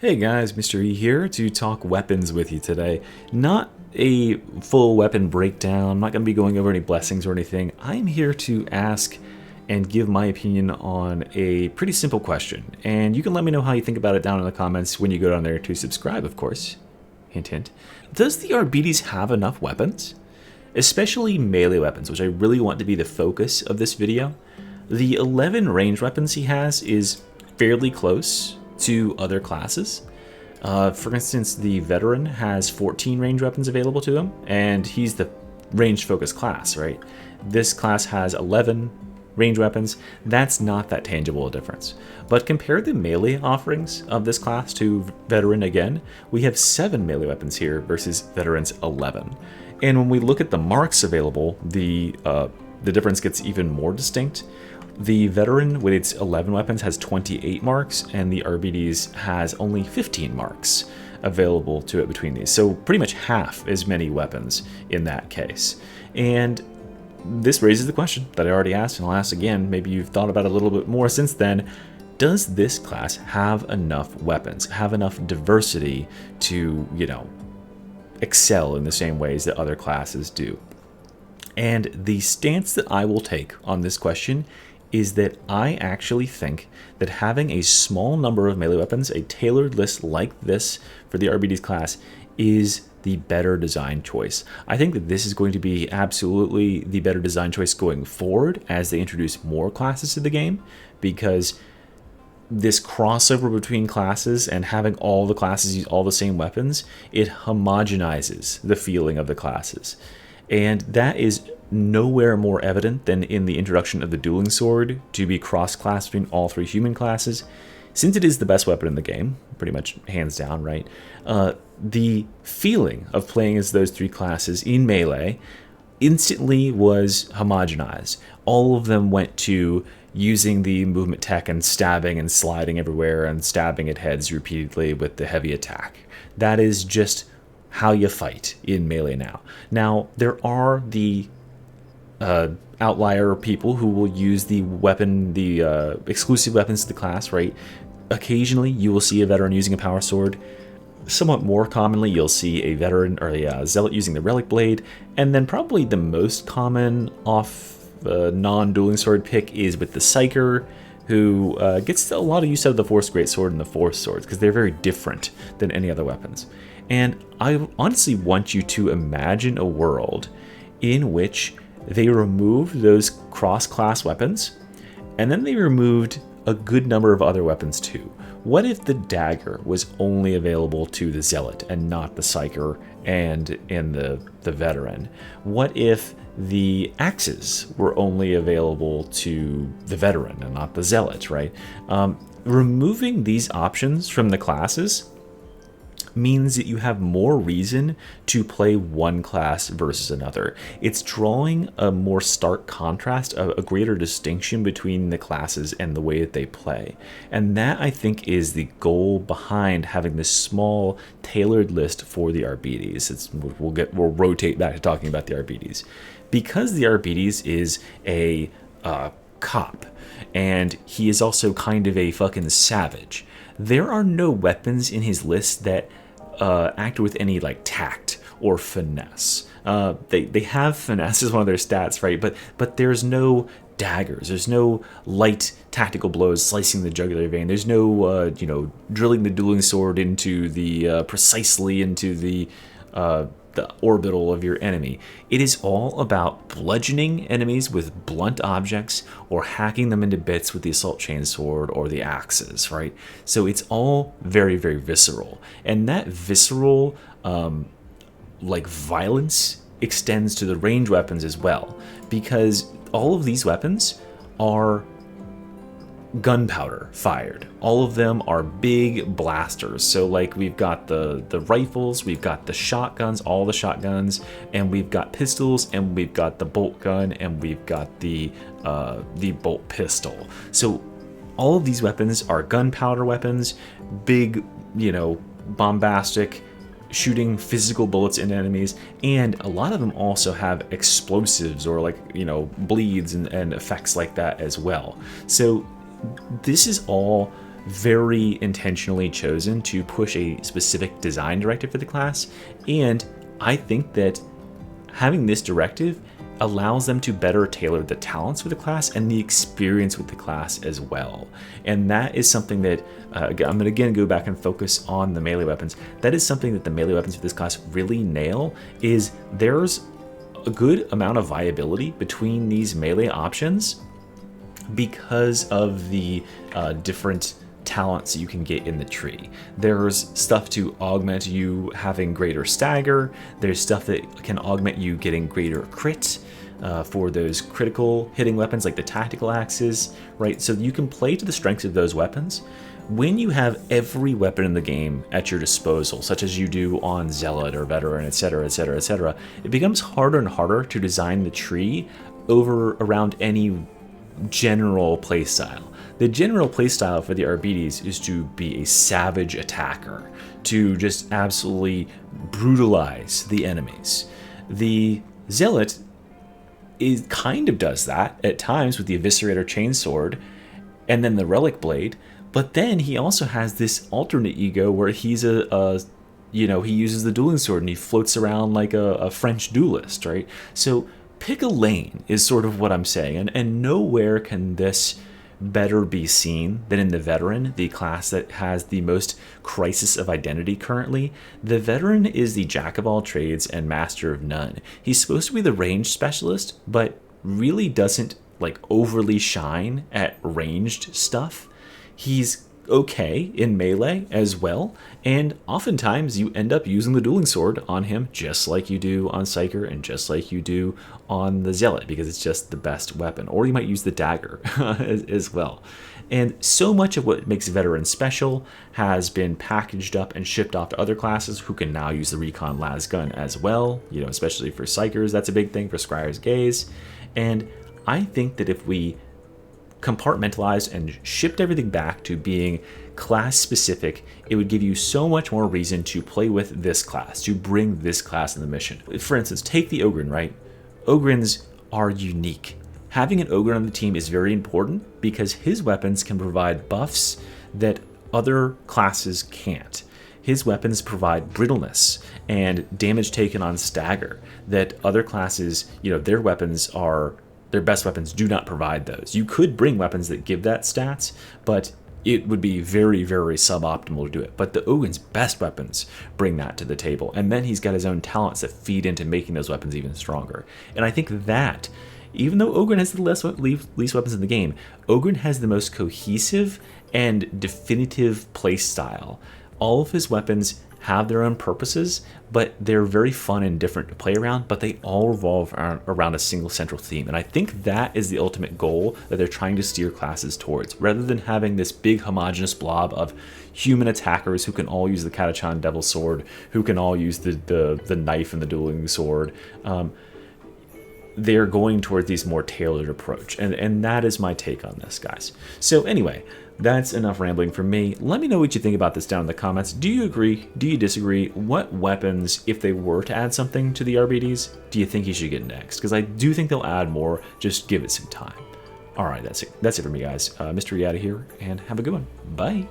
Hey guys, Mr. E here to talk weapons with you today. Not a full weapon breakdown, I'm not going to be going over any blessings or anything. I'm here to ask and give my opinion on a pretty simple question. And you can let me know how you think about it down in the comments when you go down there to subscribe, of course. Hint, hint. Does the Arbites have enough weapons? Especially melee weapons, which I really want to be the focus of this video. The 11 range weapons he has is fairly close to other classes. For instance, the veteran has 14 range weapons available to him, and he's the range focused class, right? This class has 11 range weapons. That's not that tangible a difference. But compare the melee offerings of this class to veteran again, we have 7 melee weapons here versus veteran's 11. And when we look at the marks available, the difference gets even more distinct. The veteran with its 11 weapons has 28 marks, and the Arbites has only 15 marks available to it between these. So pretty much half as many weapons in that case. And this raises the question that I already asked, and I'll ask again, maybe you've thought about it a little bit more since then. Does this class have enough weapons, have enough diversity to, excel in the same ways that other classes do? And the stance that I will take on this question is that I actually think that having a small number of melee weapons, a tailored list like this for the Arbites class, is the better design choice. I think that this is going to be absolutely the better design choice going forward as they introduce more classes to the game, because this crossover between classes and having all the classes use all the same weapons, it homogenizes the feeling of the classes. And that is nowhere more evident than in the introduction of the dueling sword to be cross-classed between all 3 human classes. Since it is the best weapon in the game, pretty much hands down, right? The feeling of playing as those 3 classes in melee instantly was homogenized. All of them went to using the movement tech and stabbing and sliding everywhere and stabbing at heads repeatedly with the heavy attack. That is just how you fight in melee now. Now, there are the outlier people who will use the exclusive weapons to the class, right? Occasionally, you will see a veteran using a power sword. Somewhat more commonly, you'll see a veteran or a zealot using the relic blade, and then probably the most common non-dueling sword pick is with the psyker, who gets a lot of use out of the Force Greatsword and the Force Swords, because they're very different than any other weapons. And I honestly want you to imagine a world in which they removed those cross-class weapons, and then they removed a good number of other weapons too. What if the dagger was only available to the zealot and not the psyker and the veteran? What if the axes were only available to the veteran and not the zealot, right? Removing these options from the classes means that you have more reason to play one class versus another. It's drawing a more stark contrast, a greater distinction between the classes and the way that they play. And that, I think, is the goal behind having this small tailored list for the Arbites. We'll rotate back to talking about the Arbites. Because the Arbites is a cop, and he is also kind of a fucking savage, there are no weapons in his list that act with any tact or finesse. They have finesse as one of their stats, right? But there's no daggers. There's no light tactical blows slicing the jugular vein. There's no drilling the dueling sword into precisely into the orbital of your enemy. It is all about bludgeoning enemies with blunt objects or hacking them into bits with the assault chainsword or the axes, right? So it's all very, very visceral. And that visceral violence extends to the range weapons as well, because all of these weapons are gunpowder fired. All of them are big blasters. So we've got the rifles, we've got the shotguns, all the shotguns, and we've got pistols, and we've got the bolt gun, and we've got the bolt pistol. So all of these weapons are gunpowder weapons, big, bombastic, shooting physical bullets into enemies, and a lot of them also have explosives or bleeds and effects like that as well. So this is all very intentionally chosen to push a specific design directive for the class, and I think that having this directive allows them to better tailor the talents for the class and the experience with the class as well. And that is something that, I'm going to again go back and focus on the melee weapons. That is something that the melee weapons for this class really nail, is there's a good amount of viability between these melee options because of the different talents you can get in the tree. There's stuff to augment you having greater stagger. There's stuff that can augment you getting greater crit for those critical hitting weapons like the tactical axes, right? So you can play to the strengths of those weapons. When you have every weapon in the game at your disposal, such as you do on Zealot or Veteran, etc., etc., etc., it becomes harder and harder to design the tree around any general playstyle. The general playstyle for the Arbites is to be a savage attacker, to just absolutely brutalize the enemies. The Zealot kind of does that at times with the Eviscerator Chainsword and then the Relic Blade, but then he also has this alternate ego where he's he uses the dueling sword and he floats around like a French duelist, right? So pick a lane is sort of what I'm saying, and nowhere can this better be seen than in the Veteran, the class that has the most crisis of identity currently. The Veteran is the jack of all trades and master of none. He's supposed to be the range specialist, but really doesn't like overly shine at ranged stuff. He's okay in melee as well, and oftentimes you end up using the dueling sword on him just like you do on Psyker and just like you do on the Zealot, because it's just the best weapon. Or you might use the dagger as well. And so much of what makes Veteran special has been packaged up and shipped off to other classes who can now use the Recon Las Gun as well, especially for Psykers. That's a big thing for Scryer's Gaze. And I think that if we compartmentalized and shipped everything back to being class specific, it would give you so much more reason to play with this class, to bring this class in the mission. For instance, take the Ogryn, right? Ogrins are unique. Having an Ogryn on the team is very important because his weapons can provide buffs that other classes can't. His weapons provide brittleness and damage taken on stagger that other classes, their best weapons do not provide those. You could bring weapons that give that stats, but it would be very, very suboptimal to do it. But the Ogryn's best weapons bring that to the table. And then he's got his own talents that feed into making those weapons even stronger. And I think that, even though Ogryn has the least weapons in the game, Ogryn has the most cohesive and definitive play style. All of his weapons have their own purposes, but they're very fun and different to play around, but they all revolve around a single central theme. And I think that is the ultimate goal that they're trying to steer classes towards, rather than having this big homogenous blob of human attackers who can all use the Katachan Devil Sword, who can all use the knife and the dueling sword. They're going towards these more tailored approach, and that is my take on this, guys. So anyway, that's enough rambling from me. Let me know what you think about this down in the comments. Do you agree? Do you disagree? What weapons, if they were to add something to the RBDs, do you think you should get next? Because I do think they'll add more. Just give it some time. All right, that's it for me, guys. Mystery out of here, and have a good one. Bye.